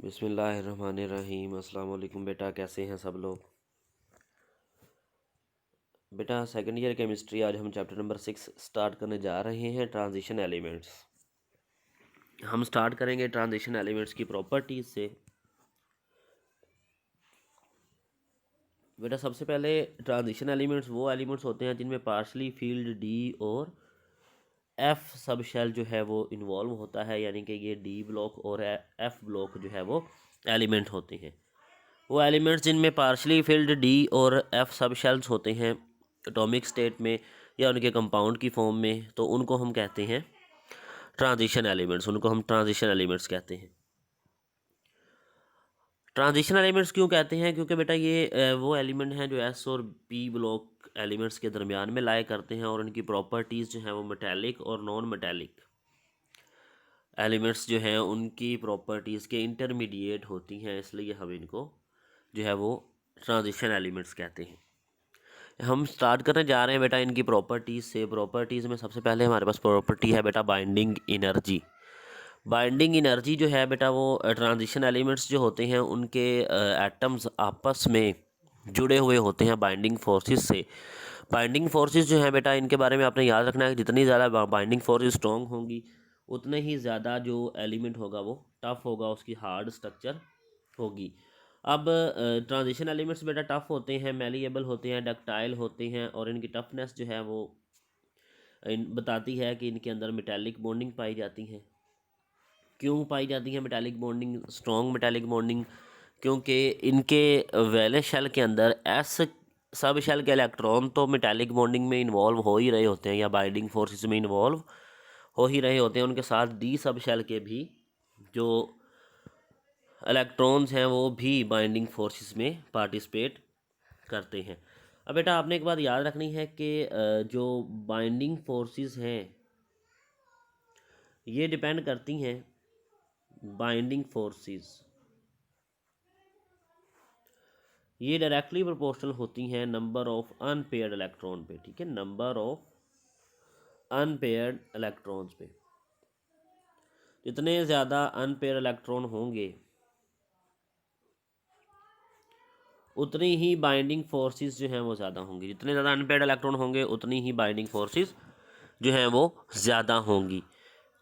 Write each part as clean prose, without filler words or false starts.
बिस्मिल्लाहिर्रहमानिर्रहीम। अस्सलाम वालेकुम बेटा, कैसे हैं सब लोग। बेटा सेकंड ईयर केमिस्ट्री, आज हम चैप्टर नंबर 6 स्टार्ट करने जा रहे हैं, ट्रांजिशन एलिमेंट्स। हम स्टार्ट करेंगे ट्रांजिशन एलिमेंट्स की प्रॉपर्टीज से। बेटा सबसे पहले ट्रांजिशन एलिमेंट्स वो एलिमेंट्स होते हैं जिनमें पार्शली फील्ड डी और एफ सब शेल जो है वो इन्वॉल्व होता है, यानी कि ये डी ब्लॉक और एफ ब्लॉक जो है वो एलिमेंट होते हैं। वो एलिमेंट्स जिनमें पार्शली फिल्ड डी और एफ सब शेल्स होते हैं एटॉमिक स्टेट में या उनके कंपाउंड की फॉर्म में, तो उनको हम कहते हैं ट्रांजिशन एलिमेंट्स। उनको हम ट्रांजिशन एलिमेंट्स कहते हैं। ट्रांजिशन एलिमेंट्स क्यों कहते हैं? क्योंकि बेटा ये वो एलिमेंट हैं जो एस और पी ब्लॉक एलिमेंट्स के दरमियान में लाए करते हैं, और उनकी प्रॉपर्टीज़ जो हैं वो मेटेलिक और नॉन मेटेलिक एलिमेंट्स जो हैं उनकी प्रॉपर्टीज़ के इंटरमीडिएट होती हैं, इसलिए हम इनको जो है वो ट्रांजिशन एलिमेंट्स कहते हैं। हम स्टार्ट करने जा रहे हैं बेटा इनकी प्रॉपर्टीज़ से। प्रॉपर्टीज़ में सबसे पहले हमारे पास प्रॉपर्टी है बेटा बाइंडिंग एनर्जी। बाइंडिंग एनर्जी जो है बेटा वो ट्रांजिशन एलिमेंट्स जो होते हैं उनके एटम्स आपस में जुड़े हुए होते हैं बाइंडिंग फोर्सेस से। बाइंडिंग फोर्सेस जो हैं बेटा इनके बारे में आपने याद रखना है कि जितनी ज़्यादा बाइंडिंग फोर्सेस स्ट्रॉन्ग होंगी उतने ही ज़्यादा जो एलिमेंट होगा वो टफ होगा, उसकी हार्ड स्ट्रक्चर होगी। अब ट्रांजिशन एलिमेंट्स बेटा टफ़ होते हैं, मैलिएबल होते हैं, डक्टाइल होते हैं, और इनकी टफनेस जो है वो बताती है कि इनके अंदर मेटालिक बॉन्डिंग पाई जाती है। क्यों पाई जाती है metallic bonding, strong metallic bonding? क्योंकि इनके वैलेंस शेल के अंदर एस सब शेल के इलेक्ट्रॉन तो मेटालिक बॉन्डिंग में इन्वॉल्व हो ही रहे होते हैं या बाइंडिंग फोर्सेस में इन्वॉल्व हो ही रहे होते हैं। उनके साथ डी सब शेल के भी जो इलेक्ट्रॉन्स हैं वो भी बाइंडिंग फोर्सेस में पार्टिसिपेट करते हैं। अब बेटा आपने एक बात याद रखनी है कि जो बाइंडिंग फोर्सेस हैं ये डिपेंड करती हैं, बाइंडिंग फोर्सेस ये डायरेक्टली प्रोपोर्शनल होती हैं नंबर ऑफ अनपेयर्ड इलेक्ट्रॉन पे। ठीक है, नंबर ऑफ अनपेयर्ड इलेक्ट्रॉन्स पे। जितने ज़्यादा अनपेयर्ड इलेक्ट्रॉन होंगे उतनी ही बाइंडिंग फोर्सेस जो हैं वो ज़्यादा होंगी। जितने ज़्यादा अनपेयर्ड इलेक्ट्रॉन होंगे उतनी ही बाइंडिंग फोर्सेस जो हैं वो ज़्यादा होंगी।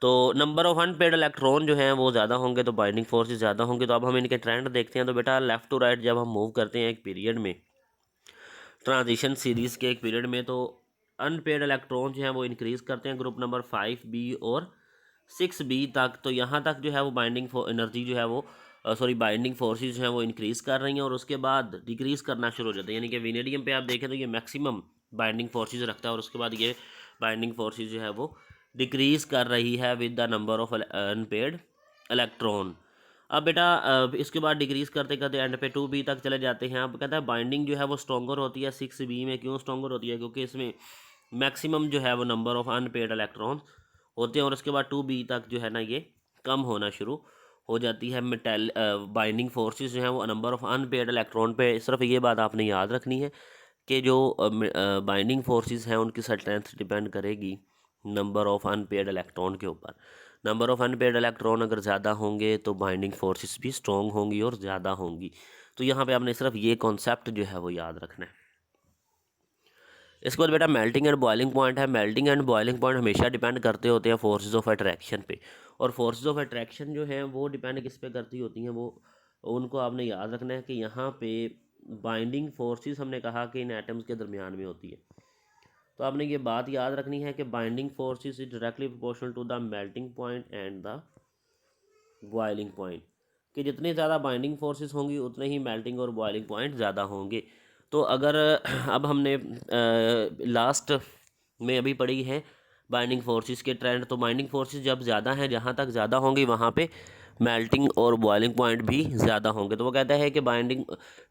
तो नंबर ऑफ अनपेयर्ड इलेक्ट्रॉन जो हैं वो ज़्यादा होंगे तो बाइंडिंग फोर्सेस ज़्यादा होंगे। तो अब हम इनके ट्रेंड देखते हैं। तो बेटा लेफ़्ट टू राइट जब हम मूव करते हैं एक पीरियड में, ट्रांजिशन सीरीज़ के एक पीरियड में, तो अनपेयर्ड इलेक्ट्रॉन जो हैं वो इंक्रीज़ करते हैं ग्रुप नंबर 5B और 6B तक। तो यहाँ तक जो है वो बाइंडिंग एनर्जी जो है वो बाइंडिंग फोर्सेस जो हैं वो इंक्रीज़ कर रही हैं, और उसके बाद डिक्रीज़ करना शुरू हो जाते हैं। यानी कि वेनेडियम पे आप देखें तो ये मैक्सिमम बाइंडिंग फोर्सेस रखता है, और उसके बाद ये बाइंडिंग फोर्सेस जो है वो डिक्रीज़ कर रही है with the number of unpaired electron. अब बेटा इसके बाद डिक्रीज़ करते करते एंड पे 2B तक चले जाते हैं। अब कहता है बाइंडिंग जो है वो स्ट्रॉन्गर होती है 6B में। क्यों स्ट्रॉन्गर होती है? क्योंकि इसमें मैक्सिमम जो है वो नंबर ऑफ अनपेयर्ड इलेक्ट्रॉन्स होते हैं, और उसके बाद 2B तक जो है ना ये कम होना शुरू हो जाती है। मेटल बाइंडिंग फोर्सेस जो हैं वो नंबर ऑफ अनपेयर्ड इलेक्ट्रॉन पे। सिर्फ ये बात आपने याद रखनी है कि जो बाइंडिंग फोर्सेस हैं उनकी स्ट्रेंथ डिपेंड करेगी नंबर ऑफ अनपेयर्ड इलेक्ट्रॉन के ऊपर। नंबर ऑफ अनपेयर्ड इलेक्ट्रॉन अगर ज़्यादा होंगे तो बाइंडिंग फोर्सेस भी स्ट्रॉन्ग होंगी और ज़्यादा होंगी। तो यहाँ पे आपने सिर्फ ये कॉन्सेप्ट जो है वो याद रखना है। इसके बाद बेटा मेल्टिंग एंड बॉइलिंग पॉइंट है। मेल्टिंग एंड बॉइलिंग पॉइंट हमेशा डिपेंड करते होते हैं फोर्सेस ऑफ अट्रैक्शन पे, और फोर्सेस ऑफ अट्रैक्शन जो हैं वो डिपेंड किस पे करती होती हैं? वो उनको आपने याद रखना है कि यहाँ पे बाइंडिंग फोर्सेस हमने कहा कि इन एटम्स के दरमियान में होती है। तो आपने ये बात याद रखनी है कि binding forces is directly proportional to the melting point and the boiling point, कि जितनी ज़्यादा बाइंडिंग फोर्सेस होंगी उतने ही मेल्टिंग और बॉइलिंग पॉइंट ज़्यादा होंगे। तो अगर अब हमने लास्ट में अभी पढ़ी है बाइंडिंग फोर्सेस के ट्रेंड, तो बाइंडिंग फोर्सेस जब ज़्यादा हैं, जहाँ तक ज़्यादा होंगी वहाँ पे मेल्टिंग और बॉइलिंग पॉइंट भी ज़्यादा होंगे। तो वो कहता है कि बाइंडिंग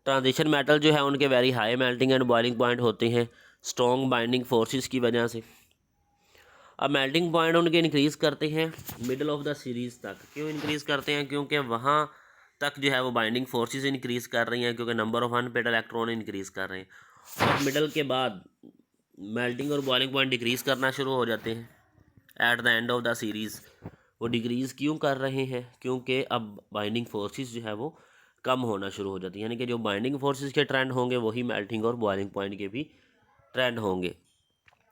ट्रांजिशन मेटल जो है उनके very high melting and boiling point होते हैं स्ट्रॉन्ग बाइंडिंग फोर्सेस की वजह से। अब मेल्टिंग पॉइंट उनके इंक्रीज़ करते हैं मिडल ऑफ द सीरीज़ तक। क्यों इंक्रीज़ करते हैं? क्योंकि वहाँ तक जो है वो बाइंडिंग फोर्सेस इंक्रीज़ कर रही हैं, क्योंकि number of unpaired electron increase कर रहे हैं। और मिडल के बाद मेल्टिंग और बॉइलिंग पॉइंट डिक्रीज़ करना शुरू हो जाते हैं at the end of the series. वो डिक्रीज़ क्यों कर रहे हैं? क्योंकि अब बाइंडिंग फोर्सेस जो है वो कम होना शुरू हो जाती है, यानी कि जो बाइंडिंग फोर्सेस के ट्रेंड होंगे वही मेल्टिंग और बॉइलिंग पॉइंट के भी ट्रेंड होंगे।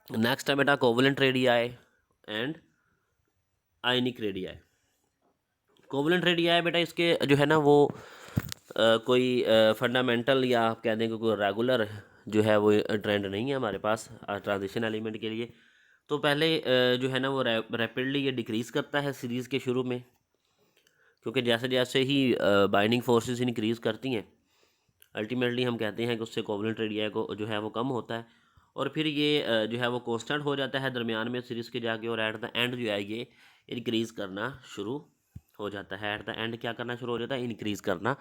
नेक्स्ट है बेटा covalent radii and ionic radii. Covalent radii बेटा इसके जो है ना वो कोई फंडामेंटल या आप कह दें कि कोई रेगुलर जो है वो ट्रेंड नहीं है हमारे पास ट्रांजिशन एलिमेंट के लिए। तो पहले जो है ना वो रैपिडली ये डिक्रीज़ करता है सीरीज़ के शुरू में, क्योंकि जैसे जैसे ही बाइंडिंग फोर्सेस इंक्रीज़ करती हैं अल्टीमेटली हम कहते हैं कि उससे कोवलेंट रेडियाई को जो है वो कम होता है, और फिर ये जो है वो कांस्टेंट हो जाता है दरमियान में सीरीज़ के जाके, और एट द एंड जो है ये इंक्रीज़ करना शुरू हो जाता है। एट द एंड क्या करना शुरू हो जाता है? इंक्रीज़ करना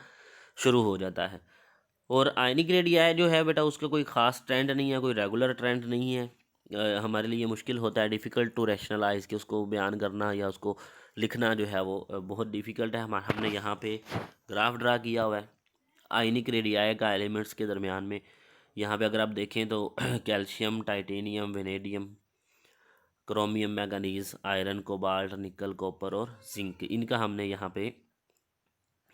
शुरू हो जाता है। और आयनिक रेडियाई जो है बेटा उसका कोई ख़ास ट्रेंड नहीं है, कोई रेगुलर ट्रेंड नहीं है। हमारे लिए मुश्किल होता है, डिफ़िकल्ट टू रैशनलाइज़, कि उसको बयान करना या उसको लिखना जो है वो बहुत डिफ़िकल्ट है। हमने यहाँ पे ग्राफ ड्रा किया हुआ है आयनिक रेडियाई का एलिमेंट्स के दरमियान में। यहाँ पे अगर आप देखें तो calcium, titanium, vanadium, chromium, manganese, iron, cobalt, निकल, कॉपर और जिंक, इनका हमने यहाँ पे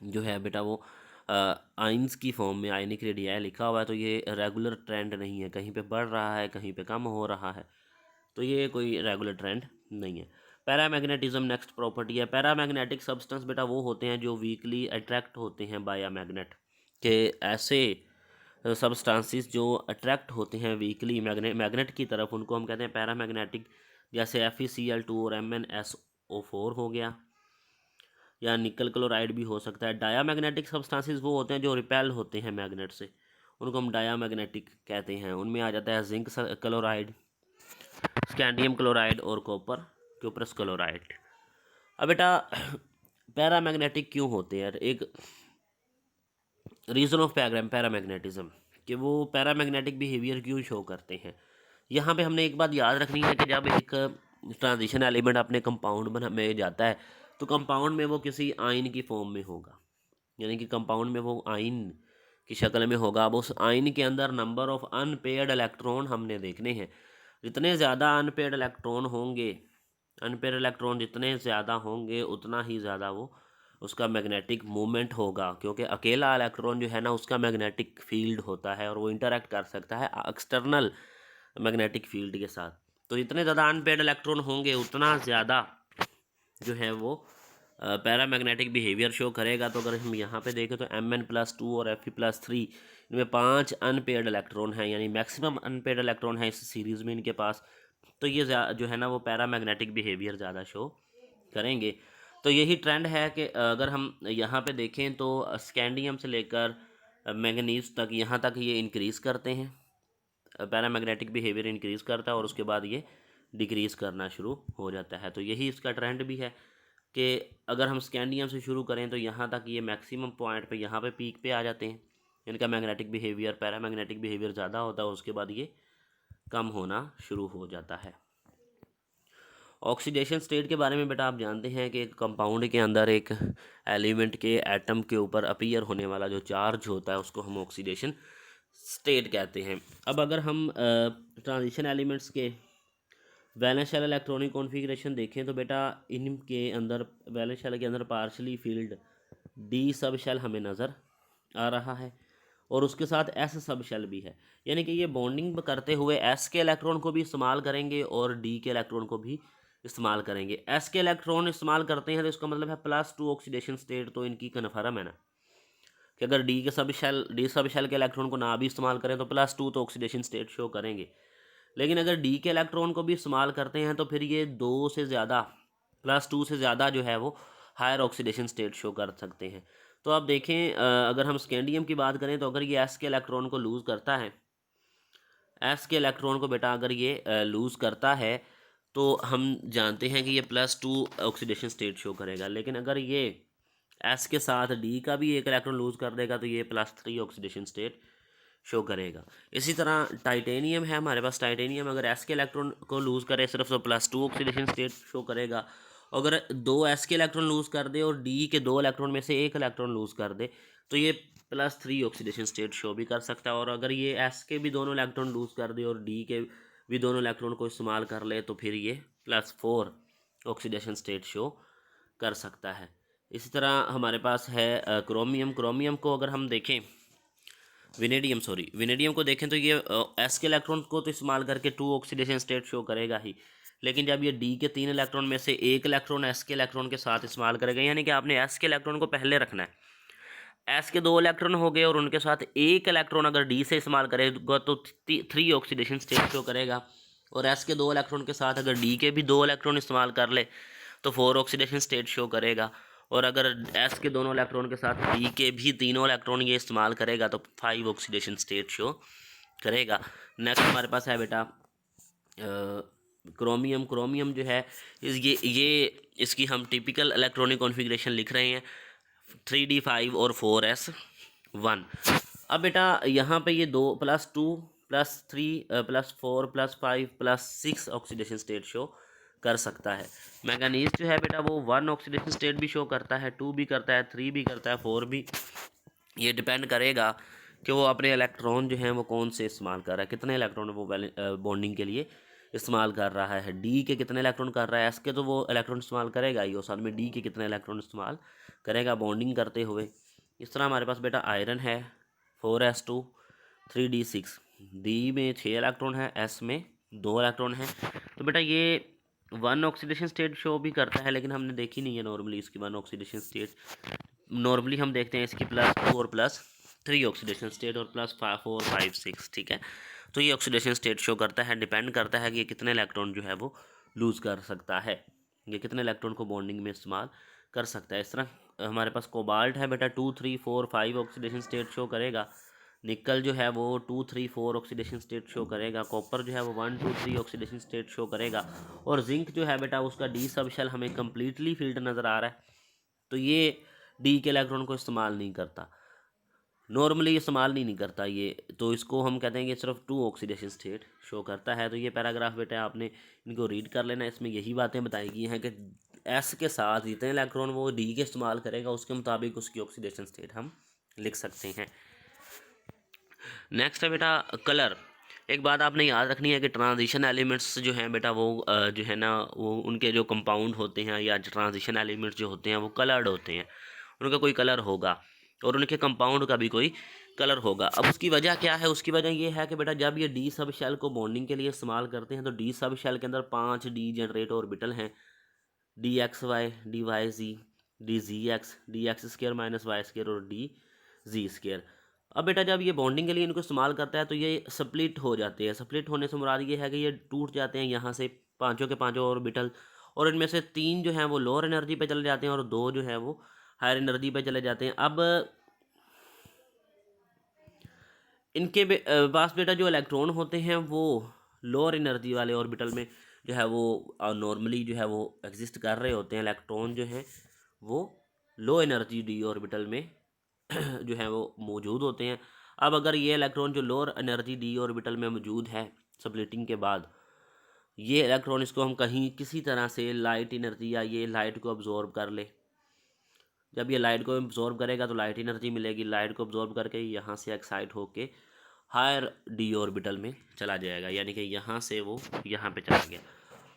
जो है बेटा वो आइंस की फॉर्म में आयनिक रेडियाई लिखा हुआ है। तो ये रेगुलर ट्रेंड नहीं है, कहीं पे बढ़ रहा है कहीं पे कम हो रहा है, तो ये कोई रेगुलर ट्रेंड नहीं है। पैरामैग्नेटिज्म नेक्स्ट प्रॉपर्टी है। पैरामैग्नेटिक सब्सटेंस बेटा वो होते हैं जो वीकली अट्रैक्ट होते हैं बाय अ मैग्नेट, के ऐसे सब्सटेंसेस जो अट्रैक्ट होते हैं वीकली मैग्नेट की तरफ, उनको हम कहते हैं पैरामैग्नेटिक। जैसे FeCl2 और MnSO4 हो गया, या निकल क्लोराइड भी हो सकता है। डायामैग्नेटिक सब्सटेंसेस वो होते हैं जो रिपेल होते हैं मैग्नेट से, उनको हम डायामैग्नेटिक कहते हैं। उनमें आ जाता है जिंक क्लोराइड, स्कैंडियम क्लोराइड और कॉपरस क्लोराइड। अब बेटा पैरामैग्नेटिक क्यों होते हैं? एक रीज़न ऑफ पैरामैग्नेटिज्म, कि वो पैरामैग्नेटिक बिहेवियर क्यों शो करते हैं। यहाँ पे हमने एक बात याद रखनी है कि जब एक ट्रांजिशन एलिमेंट अपने कंपाउंड में जाता है तो कंपाउंड में वो किसी आयन की फॉर्म में होगा, यानी कि कंपाउंड में वो आयन की शक्ल में होगा। अब उस आयन के अंदर नंबर ऑफ अनपेयर्ड इलेक्ट्रॉन हमने देखने हैं। जितने ज़्यादा अनपेयर्ड इलेक्ट्रॉन होंगे, अनपेयर्ड इलेक्ट्रॉन जितने ज़्यादा होंगे उतना ही ज़्यादा वो उसका मैग्नेटिक मूवमेंट होगा, क्योंकि अकेला इलेक्ट्रॉन जो है ना उसका मैग्नेटिक फील्ड होता है और वो इंटरेक्ट कर सकता है एक्सटर्नल मैग्नेटिक फील्ड के साथ। तो जितने ज़्यादा अनपेयर्ड इलेक्ट्रॉन होंगे उतना ज़्यादा जो है वो पैरामैग्नेटिक बिहेवियर शो करेगा। तो अगर हम यहाँ पे देखें तो Mn+2 और Fe+3, इनमें 5 अनपेयर्ड इलेक्ट्रॉन हैं, यानी मैक्सिमम अनपेयर्ड इलेक्ट्रॉन है इस सीरीज़ में इनके पास। तो ये जो है ना वो पैरामैग्नेटिक बिहेवियर ज़्यादा शो करेंगे। तो यही ट्रेंड है कि अगर हम यहाँ पे देखें तो स्कैंडियम से लेकर मैंगनीज तक, यहाँ तक ये इंक्रीज़ करते हैं, पैरामैग्नेटिक बिहेवियर इंक्रीज़ करता है और उसके बाद ये डिक्रीज़ करना शुरू हो जाता है। तो यही इसका ट्रेंड भी है कि अगर हम स्कैंडियम से शुरू करें तो यहाँ तक ये मैक्सिमम पॉइंट पे, यहाँ पे पीक पे आ जाते हैं, इनका मैग्नेटिक बिहेवियर, पैरामैग्नेटिक बिहेवियर ज़्यादा होता है, उसके बाद ये कम होना शुरू हो जाता है। ऑक्सीडेशन स्टेट के बारे में बेटा आप जानते हैं कि एक कंपाउंड के अंदर एक एलिमेंट के एटम के ऊपर अपीयर होने वाला जो चार्ज होता है उसको हम ऑक्सीडेशन स्टेट कहते हैं। अब अगर हम ट्रांजिशन एलिमेंट्स के वैलेंस शेल इलेक्ट्रॉनिक कॉन्फ़िगरेशन देखें तो बेटा इनके अंदर वैलेंस शेल के अंदर partially filled D sub shell हमें नज़र आ रहा है, और उसके साथ एस सब शेल भी है, यानी कि ये बॉन्डिंग करते हुए एस के इलेक्ट्रॉन को भी इस्तेमाल करेंगे और डी के इलेक्ट्रॉन को भी इस्तेमाल करेंगे। एस के इलेक्ट्रॉन इस्तेमाल करते हैं तो इसका मतलब है +2 ऑक्सीडेशन स्टेट, तो इनकी कन्फर्म है ना कि अगर डी सब शेल के इलेक्ट्रॉन को ना भी इस्तेमाल करें तो +2 तो ऑक्सीडेशन स्टेट शो करेंगे। लेकिन अगर डी के इलेक्ट्रॉन को भी इस्तेमाल करते हैं तो फिर ये 2 से ज़्यादा, +2 से ज़्यादा जो है वो हायर ऑक्सीडेशन स्टेट शो कर सकते हैं। तो आप देखें अगर हम स्कैंडियम की बात करें तो अगर ये एस के इलेक्ट्रॉन को लूज़ करता है, एस के इलेक्ट्रॉन को बेटा अगर ये लूज़ करता है तो हम जानते हैं कि ये +2 ऑक्सीडेशन स्टेट शो करेगा। लेकिन अगर ये एस के साथ डी का भी एक इलेक्ट्रॉन लूज़ कर देगा तो ये +3 ऑक्सीडेशन स्टेट शो करेगा। इसी तरह टाइटेनियम है हमारे पास, टाइटेनियम अगर एस के इलेक्ट्रॉन को लूज़ करे सिर्फ तो +2 ऑक्सीडेशन स्टेट शो करेगा। अगर 2 एस के इलेक्ट्रॉन लूज़ कर दे और डी के 2 इलेक्ट्रॉन में से एक इलेक्ट्रॉन लूज़ कर दे तो ये +3 ऑक्सीडेशन स्टेट शो भी कर सकता है। और अगर ये एस के भी दोनों इलेक्ट्रॉन लूज़ कर दे और डी के भी दोनों इलेक्ट्रॉन को इस्तेमाल कर ले तो फिर ये +4 ऑक्सीडेशन स्टेट शो कर सकता है। इसी तरह हमारे पास है क्रोमियम। क्रोमियम को अगर हम देखें, विनेडियम को देखें तो ये एस के इलेक्ट्रॉन को तो इस्तेमाल करके 2 ऑक्सीडेशन स्टेट शो करेगा ही, लेकिन जब ये डी के 3 इलेक्ट्रॉन में से एक इलेक्ट्रॉन एस के इलेक्ट्रॉन के साथ इस्तेमाल करेगा, यानी कि आपने एस के इलेक्ट्रॉन को पहले रखना है। एस के 2 इलेक्ट्रॉन हो गए और उनके साथ एक इलेक्ट्रॉन अगर डी से इस्तेमाल करेगा तो 3 ऑक्सीडेशन स्टेट शो करेगा, और एस के 2 इलेक्ट्रॉन के साथ अगर डी के भी 2 इलेक्ट्रॉन इस्तेमाल कर ले तो 4 ऑक्सीडेशन स्टेट शो करेगा, और अगर एस के दोनों इलेक्ट्रॉन के साथ डी के भी तीनों इलेक्ट्रॉन ये इस्तेमाल करेगा तो 5 ऑक्सीडेशन स्टेट शो करेगा। नेक्स्ट हमारे पास है बेटा क्रोमियम। क्रोमियम जो है ये इसकी हम टिपिकल इलेक्ट्रॉनिक कॉन्फ़िगरेशन लिख रहे हैं 3d5 और 4s1। अब बेटा यहाँ पे ये 2 +2 +3 +4 +5 +6 ऑक्सीडेशन स्टेट शो कर सकता है। मैंगनीज जो है बेटा वो 1 ऑक्सीडेशन स्टेट भी शो करता है, 2 भी करता है, 3 भी करता है, 4 भी। ये डिपेंड करेगा कि वो अपने इलेक्ट्रॉन जो हैं वो कौन से इस्तेमाल कर रहा है, कितने इलेक्ट्रॉन वो बॉन्डिंग के लिए इस्तेमाल कर रहा है। डी के कितने इलेक्ट्रॉन कर रहा है, एस के तो वो इलेक्ट्रॉन इस्तेमाल करेगा ही, और साथ में डी के कितने इलेक्ट्रॉन इस्तेमाल करेगा बॉन्डिंग करते हुए। इस तरह हमारे पास बेटा आयरन है 4s2 3d6, डी में 6 इलेक्ट्रॉन है, एस में 2 इलेक्ट्रॉन है। तो बेटा ये 1 ऑक्सीडेशन स्टेट शो भी करता है, लेकिन हमने देखी नहीं है नॉर्मली इसकी 1 ऑक्सीडेशन स्टेट। नॉर्मली हम देखते हैं इसकी +2 और +3 ऑक्सीडेशन स्टेट और +4 5 6, ठीक है। तो ये ऑक्सीडेशन स्टेट शो करता है, डिपेंड करता है कि ये कितने इलेक्ट्रॉन जो है वो लूज़ कर सकता है, ये कितने इलेक्ट्रॉन को बॉन्डिंग में इस्तेमाल कर सकता है। इस तरह हमारे पास कोबाल्ट है बेटा 2 3 4 5 ऑक्सीडेशन स्टेट शो करेगा। निकल जो है वो 2 3 4 ऑक्सीडेशन स्टेट शो करेगा। कॉपर जो है वो 1 2 3 ऑक्सीडेशन स्टेट शो करेगा। और जिंक जो है बेटा उसका डी सब शेल हमें कम्प्लीटली फील्ड नज़र आ रहा है, तो ये डी के इलेक्ट्रॉन को इस्तेमाल नहीं करता, नॉर्मली इस्तेमाल नहीं करता ये, तो इसको हम कहते हैं कि सिर्फ 2 ऑक्सीडेशन स्टेट शो करता है। तो ये पैराग्राफ बेटा आपने इनको रीड कर लेना, इसमें यही बातें बताई गई हैं कि एस के साथ जितने इलेक्ट्रॉन वो डी के इस्तेमाल करेगा उसके मुताबिक उसकी ऑक्सीडेशन स्टेट हम लिख सकते हैं। नेक्स्ट है बेटा कलर। एक बात आपने याद रखनी है कि ट्रांजिशन एलिमेंट्स जो हैं बेटा वो जो है ना वो उनके जो कंपाउंड होते हैं या ट्रांजिशन एलिमेंट्स जो होते हैं वो कलर्ड होते हैं, उनका कोई कलर होगा और उनके कंपाउंड का भी कोई कलर होगा। अब उसकी वजह क्या है? उसकी वजह ये है कि बेटा जब ये डी सब शेल को बॉन्डिंग के लिए इस्तेमाल करते हैं तो डी सब शेल के अंदर 5 डी जनरेट ऑर्बिटल हैं, D X Y, D Y Z, D Z X, D X square minus Y square और डी जी स्केयर। अब बेटा जब ये बॉन्डिंग के लिए इनको इस्तेमाल करता है तो ये स्प्लिट हो जाते हैं। स्प्लिट होने से मुराद ये है कि ये टूट जाते हैं यहाँ से पाँचों के पाँचों ऑर्बिटल, और इनमें से 3 जो हैं वो लोअर एनर्जी पे चले जाते हैं और 2 जो है वो हायर एनर्जी पे चले जाते हैं। अब इनके पास बेटा जो इलेक्ट्रॉन होते हैं वो लोअर एनर्जी वाले ऑर्बिटल में जो है वो नॉर्मली जो है वो एग्जिस्ट कर रहे होते हैं। इलेक्ट्रॉन जो हैं वो लो एनर्जी डी ऑर्बिटल में जो है वो मौजूद होते हैं। अब अगर ये इलेक्ट्रॉन जो लोअर एनर्जी डी ऑर्बिटल में मौजूद है स्प्लिटिंग के बाद, ये इलेक्ट्रॉन इसको हम कहीं किसी तरह से लाइट एनर्जी या ये लाइट को अब्जॉर्ब कर ले, जब ये लाइट को अब्जॉर्ब करेगा तो लाइट एनर्जी मिलेगी, लाइट को अब्जॉर्ब करके यहाँ से एक्साइट होके हायर डी ऑर्बिटल में चला जाएगा, यानी कि यहाँ से वो यहाँ पे चला गया।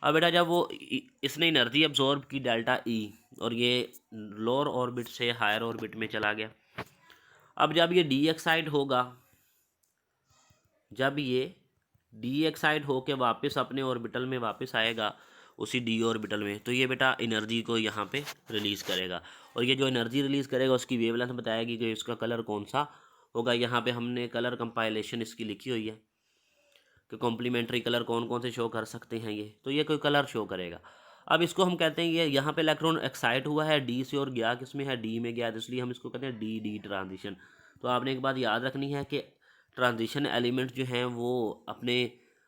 अब बेटा जब वो इसने एनर्जी अब्जॉर्ब की डेल्टा ई और ये लोअर ऑर्बिट से हायर ऑर्बिट में चला गया। अब जब ये डी एक्साइड होगा, जब ये डी एक्साइड होके वापस अपने ऑर्बिटल में वापस आएगा उसी डी ऑर्बिटल में, तो ये बेटा एनर्जी को यहाँ पे रिलीज़ करेगा, और ये जो एनर्जी रिलीज़ करेगा उसकी वेवलेंथ बताएगी कि इसका कलर कौन सा होगा। यहाँ पे हमने कलर कंपाइलेशन इसकी लिखी हुई है कि कॉम्प्लीमेंट्री कलर कौन कौन से शो कर सकते हैं ये, तो ये कोई कलर शो करेगा। अब इसको हम कहते हैं ये यहाँ पे इलेक्ट्रॉन एक्साइट हुआ है डी से और गया किस में है, डी में गया, तो इसलिए हम इसको कहते हैं डी डी ट्रांजिशन। तो आपने एक बात याद रखनी है कि ट्रांजिशन एलिमेंट जो हैं वो अपने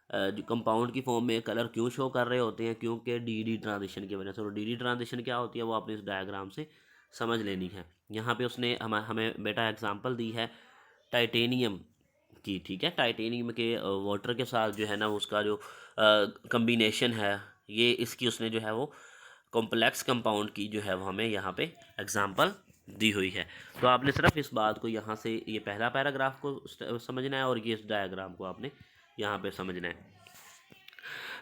जो कंपाउंड की फॉर्म में कलर क्यों शो कर रहे होते हैं, क्योंकि डी डी ट्रांजिशन की वजह से। और डी डी ट्रांजिशन क्या होती है वो आपने इस डायग्राम से समझ लेनी है। यहाँ पे उसने हमें बेटा एग्जांपल दी है टाइटेनियम की, ठीक है। टाइटेनियम के वाटर के साथ जो है ना उसका जो कम्बिनेशन है, ये इसकी उसने जो है वो कॉम्प्लेक्स कंपाउंड की जो है वो हमें यहाँ पे एग्जांपल दी हुई है। तो आपने सिर्फ इस बात को यहाँ से ये पहला पैराग्राफ को समझना है और ये इस डायग्राम को आपने यहाँ पे समझना है।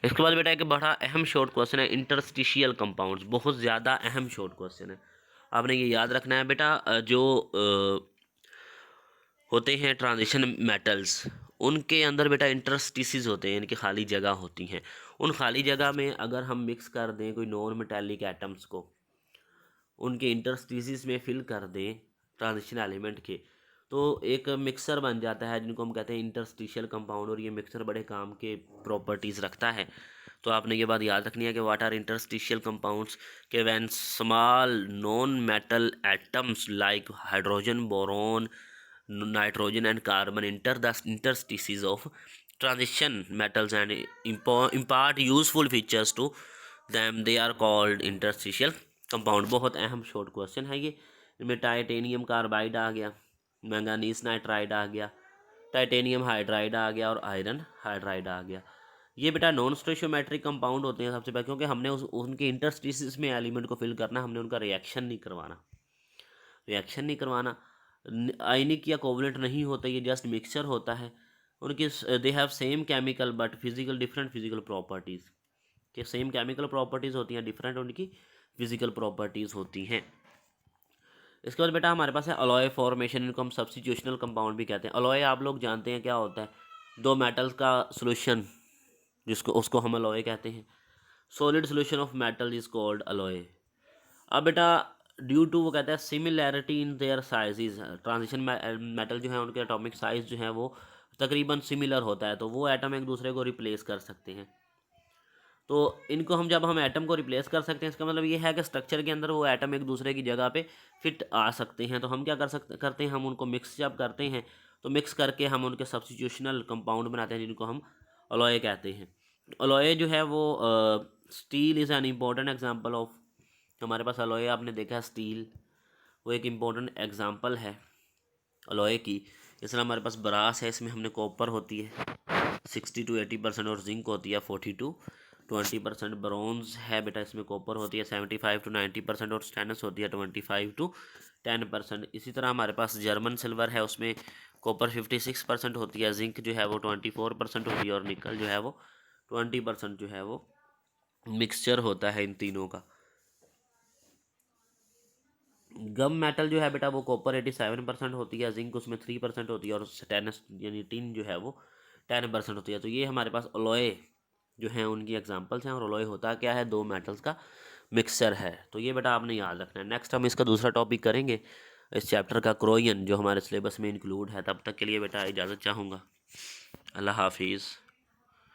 इसके बाद बेटा एक बड़ा अहम शॉर्ट क्वेश्चन है इंटरस्टिशियल कंपाउंड्स, बहुत ज़्यादा अहम शॉर्ट क्वेश्चन है, आपने ये याद रखना है बेटा। जो होते हैं ट्रांजिशन मेटल्स, उनके अंदर बेटा इंटरस्टिसेस होते हैं, इनकी खाली जगह होती हैं। उन खाली जगह में अगर हम मिक्स कर दें कोई नॉन मेटेलिक एटम्स को, उनके इंटरस्टिसेस में फिल कर दें ट्रांजिशन एलिमेंट के, तो एक मिक्सर बन जाता है जिनको हम कहते हैं इंटरस्टिशियल कंपाउंड। और ये मिक्सर बड़े काम के प्रॉपर्टीज़ रखता है। तो आपने ये बात याद रखनी है कि व्हाट आर इंटरस्टिशियल कंपाउंड्स, के when small non metal atoms like hydrogen, boron, nitrogen and carbon enter the interstices of transition metals and impart useful features to them, they are called interstitial compound। बहुत अहम short question है ये। इनमें titanium carbide आ गया, manganese nitride आ गया, titanium hydride आ गया और iron hydride आ गया। ये बेटा नॉन स्टोइशियोमेट्रिक कंपाउंड होते हैं सबसे पहले, क्योंकि हमने उनके इंटरस्टिसेस में एलिमेंट को फिल करना, हमने उनका रिएक्शन नहीं करवाना। आयनिक या कोवलेंट नहीं होता, ये जस्ट मिक्सचर होता है। उनके they have same chemical but physical different physical properties, के सेम केमिकल प्रॉपर्टीज़ होती हैं, डिफरेंट उनकी फिजिकल प्रॉपर्टीज़ होती हैं। इसके बाद बेटा हमारे पास है अलॉय फॉर्मेशन, इनको हम सब्स्टिट्यूशनल कंपाउंड भी कहते हैं। अलॉय आप लोग जानते हैं क्या होता है, दो मेटल्स का सोल्यूशन, जिसको उसको हम अलॉय कहते हैं। Solid solution of metal is called alloy. अब बेटा ड्यू टू वो कहता है similarity in their sizes, transition metal जो है उनके एटॉमिक साइज जो है वो तकरीबन सिमिलर होता है, तो वो एटम एक दूसरे को रिप्लेस कर सकते हैं। तो इनको हम जब हम एटम को रिप्लेस कर सकते हैं, इसका मतलब ये है कि स्ट्रक्चर के अंदर वो एटम एक दूसरे की जगह पे फिट आ सकते हैं। तो हम क्या करते हैं, हम उनको मिक्स जब करते हैं तो मिक्स करके हम उनके सब्स्टिट्यूशनल कंपाउंड बनाते हैं, जिनको हम अलॉय कहते हैं। अलॉय जो है वो steel is an important example of, हमारे पास अलॉय आपने देखा है स्टील, वो एक इम्पॉर्टेंट एग्जांपल है अलॉय की। इसलिए हमारे पास ब्रास है, इसमें हमने कॉपर होती है 60 to 80% और जिंक होती है 40 to 20%। ब्रॉन्ज है बेटा, इसमें कॉपर होती है 75 to 90% और स्टेनस होती है 25 to 10%। इसी तरह हमारे पास जर्मन सिल्वर है, उसमें कॉपर 56% होती है, जिंक जो है वो 24% होती है और निकल जो है वो 20% जो है वो मिक्सचर होता है इन तीनों का। गम मेटल जो है बेटा वो कॉपर 87% होती है, जिंक उसमें 3% होती है और स्टेनस यानी टिन जो है वो 10% होती है। तो ये हमारे पास अलॉय जो हैं उनकी एग्जांपल्स हैं। और अलॉय होता क्या है, दो मेटल्स का मिक्सचर है। तो ये बेटा आपने याद रखना है। नेक्स्ट हम इसका दूसरा टॉपिक करेंगे इस चैप्टर का, क्रोयन, जो हमारे सिलेबस में इंक्लूड है। तब तक के लिए बेटा इजाज़त चाहूँगा। अल्लाह हाफिज़।